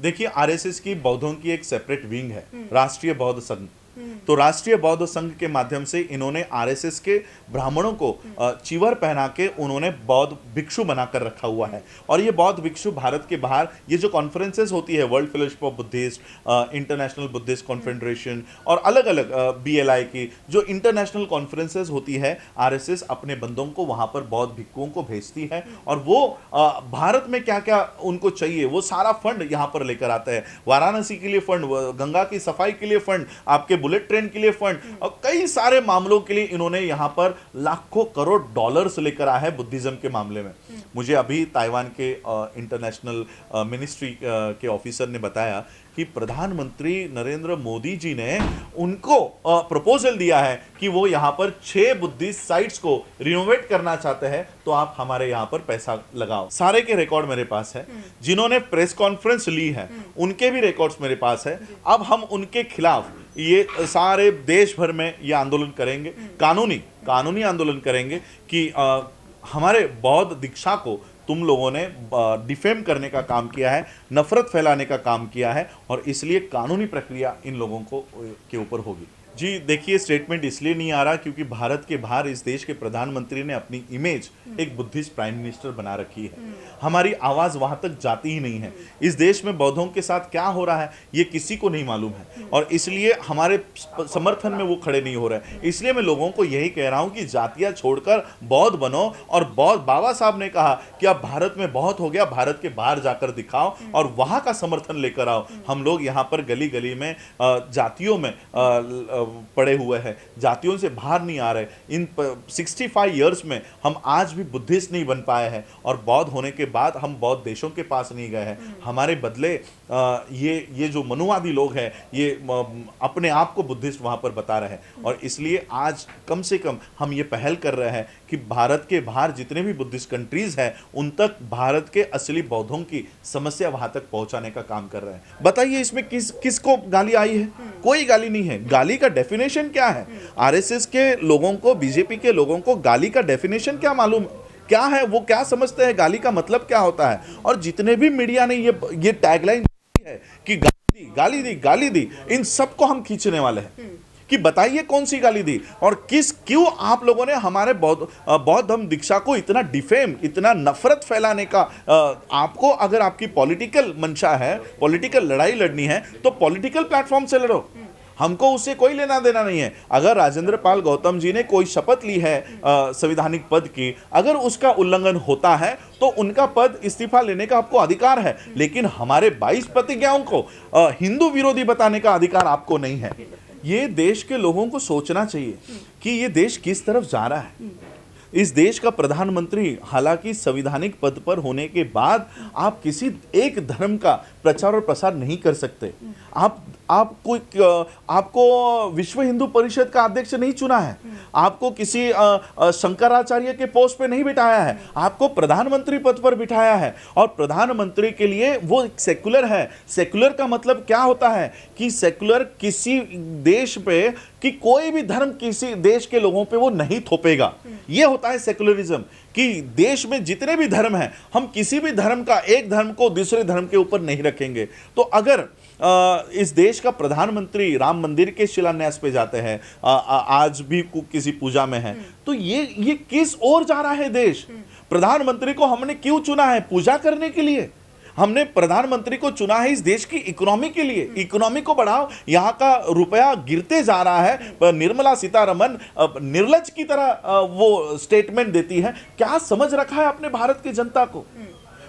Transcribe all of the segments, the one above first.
देखिए, आरएसएस की बौद्धों की एक सेपरेट विंग है, राष्ट्रीय बौद्ध संघ। तो राष्ट्रीय बौद्ध संघ के माध्यम से इन्होंने आरएसएस के ब्राह्मणों को चिवर पहना के उन्होंने बौद्ध भिक्षु बनाकर रखा हुआ है। और ये बौद्ध भिक्षु भारत के बाहर ये जो कॉन्फ्रेंसेस होती है, world fellowship of Buddhist, international Buddhist confederation और अलग अलग बीएलआई की जो इंटरनेशनल कॉन्फ्रेंसेस होती है, आरएसएस अपने बंदों को वहां पर बौद्ध भिक्षुओं को भेजती है और वो भारत में क्या क्या उनको चाहिए वो सारा फंड यहाँ पर लेकर आता है। वाराणसी के लिए फंड, गंगा की सफाई के लिए फंड, आपके बुलेट ट्रेन के लिए फंड और कई सारे मामलों के लिए इन्होंने यहां पर लाखों करोड़ डॉलर्स लेकर आए हैं बुद्धिज्म के मामले में। मुझे अभी ताइवान के इंटरनेशनल मिनिस्ट्री के ऑफिसर ने बताया कि प्रधानमंत्री नरेंद्र मोदी जी ने उनको प्रपोजल दिया है कि वो यहां पर 6 बुद्धिस्ट साइट्स को रिनोवेट करना चाहते हैं, तो आप हमारे यहां पर पैसा लगाओ। सारे के रिकॉर्ड मेरे पास है, जिन्होंने प्रेस कॉन्फ्रेंस ली है उनके भी रिकॉर्ड्स मेरे पास है। अब हम उनके खिलाफ ये सारे देश भर में ये आंदोलन करेंगे, कानूनी आंदोलन करेंगे कि हमारे बौद्ध दीक्षा को तुम लोगों ने डिफेम करने का काम किया है, नफरत फैलाने का काम किया है और इसलिए कानूनी प्रक्रिया इन लोगों को के ऊपर होगी। जी देखिए, स्टेटमेंट इसलिए नहीं आ रहा क्योंकि भारत के बाहर इस देश के प्रधानमंत्री ने अपनी इमेज एक बुद्धिस्ट प्राइम मिनिस्टर बना रखी है। हमारी आवाज वहां तक जाती ही नहीं है। इस देश में बौद्धों के साथ क्या हो रहा है ये किसी को नहीं मालूम है और इसलिए हमारे समर्थन में वो खड़े नहीं हो रहे। इसलिए मैं लोगों को यही कह रहा हूं कि जातियां छोड़कर बौद्ध बनो और बौद्ध, बाबा साहब ने कहा कि अब भारत में बहुत हो गया, भारत के बाहर जाकर दिखाओ और वहां का समर्थन लेकर आओ। हम लोग यहाँ पर गली गली में जातियों में पड़े हुए हैं, जातियों से बाहर नहीं आ रहे। इन 65 इयर्स में हम आज भी बुद्धिस्ट नहीं बन पाए हैं और बौद्ध होने के बाद हम बौद्ध देशों के पास नहीं गए हैं। हमारे बदले ये जो मनुवादी लोग हैं ये अपने आप को बुद्धिस्ट वहां पर बता रहे हैं और इसलिए आज कम से कम हम ये पहल कर रहे हैं कि भारत के बाहर जितने भी बुद्धिस्ट कंट्रीज हैं उन तक भारत के असली बौद्धों की समस्या वहां तक पहुंचाने का काम कर रहे हैं। बताइए इसमें किसको गाली आई है? कोई गाली नहीं है। गाली का डेफिनेशन क्या है? आरएसएस के लोगों को, बीजेपी के लोगों को गाली का डेफिनेशन क्या मालूम क्या है? वो क्या समझते हैं गाली का मतलब क्या होता है? और जितने भी मीडिया ने ये टैगलाइन है कि गाली दी, इन सबको हम खींचने वाले हैं कि बताइए कौन सी गाली दी और क्यों आप लोगों ने हमारे बौद्ध धर्म दीक्षा को इतना डिफेम, इतना नफरत फैलाने का। आपको अगर आपकी पॉलिटिकल मंशा है, पॉलिटिकल लड़ाई लड़नी है तो पॉलिटिकल प्लेटफॉर्म से लड़ो, हमको उससे कोई लेना देना नहीं है। अगर राजेंद्र पाल गौतम जी ने कोई शपथ ली है संवैधानिक पद की, अगर उसका उल्लंघन होता है तो उनका पद इस्तीफा लेने का आपको अधिकार है, लेकिन हमारे 22 प्रतिज्ञाओं को हिंदू विरोधी बताने का अधिकार आपको नहीं है। ये देश के लोगों को सोचना चाहिए कि ये देश किस तरफ जा रहा है। इस देश का प्रधानमंत्री, हालांकि संवैधानिक पद पर होने के बाद आप किसी एक धर्म का प्रचार और प्रसार नहीं कर सकते। आपको विश्व हिंदू परिषद का अध्यक्ष नहीं चुना है, आपको किसी शंकराचार्य के पोस्ट पे नहीं बिठाया है, आपको प्रधानमंत्री पद पर बिठाया है और प्रधानमंत्री के लिए वो सेक्युलर है। सेक्युलर का मतलब क्या होता है कि सेक्युलर किसी देश पे कि कोई भी धर्म किसी देश के लोगों पे वो नहीं थोपेगा। ये होता है सेक्युलरिज्म कि देश में जितने भी धर्म हैं हम किसी भी धर्म का, एक धर्म को दूसरे धर्म के ऊपर नहीं रखेंगे। तो अगर इस देश का प्रधानमंत्री राम मंदिर के शिलान्यास पे जाते हैं, आज भी किसी पूजा में है, तो ये किस ओर जा रहा है देश? प्रधानमंत्री को हमने क्यों चुना है? पूजा करने के लिए हमने प्रधानमंत्री को चुना है इस देश की इकोनॉमी के लिए। इकोनॉमी को बढ़ाओ, यहाँ का रुपया गिरते जा रहा है। निर्मला सीतारमन निर्लज की तरह वो स्टेटमेंट देती है। क्या समझ रखा है अपने भारत की जनता को?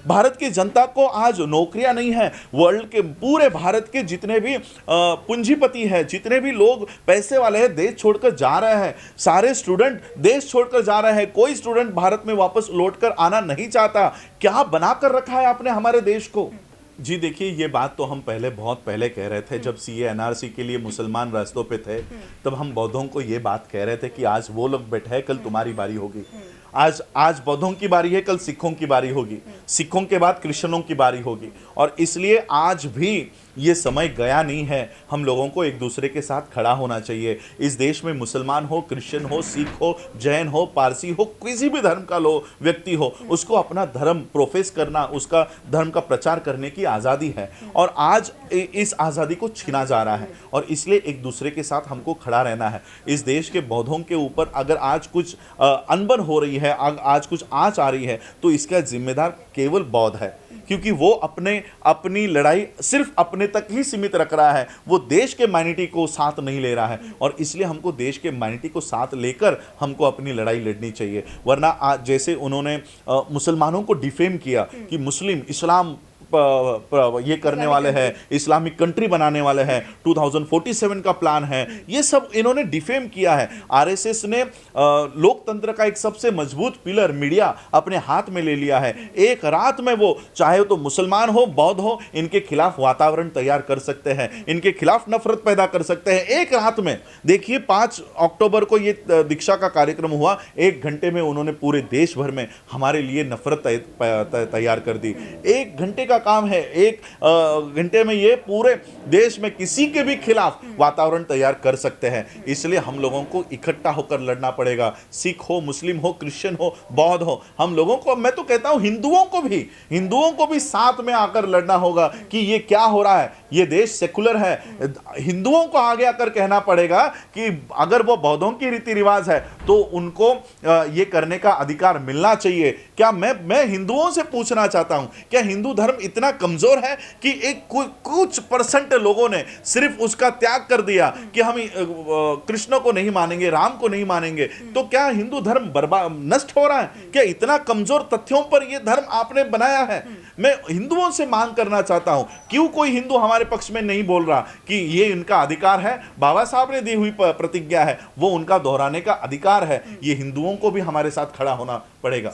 भारत की जनता को आज नौकरियां नहीं है। वर्ल्ड के पूरे भारत के जितने भी पूंजीपति हैं, जितने भी लोग पैसे वाले हैं, देश छोड़कर जा रहे हैं। सारे स्टूडेंट देश छोड़कर जा रहे हैं। कोई स्टूडेंट भारत में वापस लौटकर आना नहीं चाहता। क्या बनाकर रखा है आपने हमारे देश को? जी देखिए, ये बात तो हम बहुत पहले कह रहे थे। जब सीए एनआरसी के लिए मुसलमान रास्तों पे थे तब हम बौद्धों को ये बात कह रहे थे कि आज वो लोग बैठे हैं, कल तुम्हारी बारी होगी। आज बौद्धों की बारी है, कल सिखों की बारी होगी, सिखों के बाद क्रिश्चियनों की बारी होगी। और इसलिए आज भी ये समय गया नहीं है। हम लोगों को एक दूसरे के साथ खड़ा होना चाहिए। इस देश में मुसलमान हो, क्रिश्चियन हो, सिख हो, जैन हो, पारसी हो, किसी भी धर्म का व्यक्ति हो, उसको अपना धर्म प्रोफेस करना, उसका धर्म का प्रचार करने की आज़ादी है। और आज इस आज़ादी को छीना जा रहा है और इसलिए एक दूसरे के साथ हमको खड़ा रहना है। इस देश के बौद्धों के ऊपर अगर आज कुछ अनबन हो रही है, आज कुछ आंच आ रही है, तो इसका जिम्मेदार केवल बौद्ध है, क्योंकि वो अपनी लड़ाई सिर्फ अपने तक ही सीमित रख रहा है। वो देश के माइनॉरिटी को साथ नहीं ले रहा है और इसलिए हमको देश के माइनॉरिटी को साथ लेकर हमको अपनी लड़ाई लड़नी चाहिए। वरना आज जैसे उन्होंने मुसलमानों को डिफेम किया कि मुस्लिम इस्लाम ये करने वाले हैं, इस्लामिक कंट्री बनाने वाले हैं, 2047 का प्लान है, ये सब इन्होंने डिफेम किया है। आरएसएस ने लोकतंत्र का एक सबसे मजबूत पिलर मीडिया अपने हाथ में ले लिया है। एक रात में वो चाहे तो मुसलमान हो, बौद्ध हो, इनके खिलाफ वातावरण तैयार कर सकते हैं, इनके खिलाफ नफरत पैदा कर सकते हैं एक रात में। देखिए 5 अक्टूबर को ये दीक्षा का कार्यक्रम हुआ, 1 घंटे में उन्होंने पूरे देश भर में हमारे लिए नफरत तैयार कर दी। 1 घंटे का काम है, 1 घंटे में ये पूरे देश में किसी के भी खिलाफ वातावरण तैयार कर सकते हैं। इसलिए हम लोगों को इकट्ठा होकर लड़ना पड़ेगा। सिख हो, मुस्लिम हो, क्रिश्चियन हो, बौद्ध हो, हम लोगों को, मैं तो कहता हूं हिंदुओं को भी साथ में आकर लड़ना होगा कि ये क्या हो रहा है, ये देश सेकुलर है। हिंदुओं को आगे आकर कहना पड़ेगा कि अगर वो बौद्धों की रीति रिवाज है तो उनको ये करने का अधिकार मिलना चाहिए। क्या मैं हिंदुओं से पूछना चाहता हूं, क्या हिंदू धर्म इतना कमजोर है कि एक कुछ परसेंट लोगों ने सिर्फ उसका त्याग कर दिया कि हम कृष्ण को नहीं मानेंगे, राम को नहीं मानेंगे, तो क्या हिंदू धर्म नष्ट हो रहा है? क्या इतना कमजोर तथ्यों पर यह धर्म आपने बनाया है? मैं हिंदुओं से मांग करना चाहता हूं, क्यों कोई हिंदू हमारे पक्ष में नहीं बोल रहा कि ये इनका अधिकार है, बाबा साहब ने दी हुई प्रतिज्ञा है, वो उनका दोहराने का अधिकार है। ये हिंदुओं को भी हमारे साथ खड़ा होना पड़ेगा।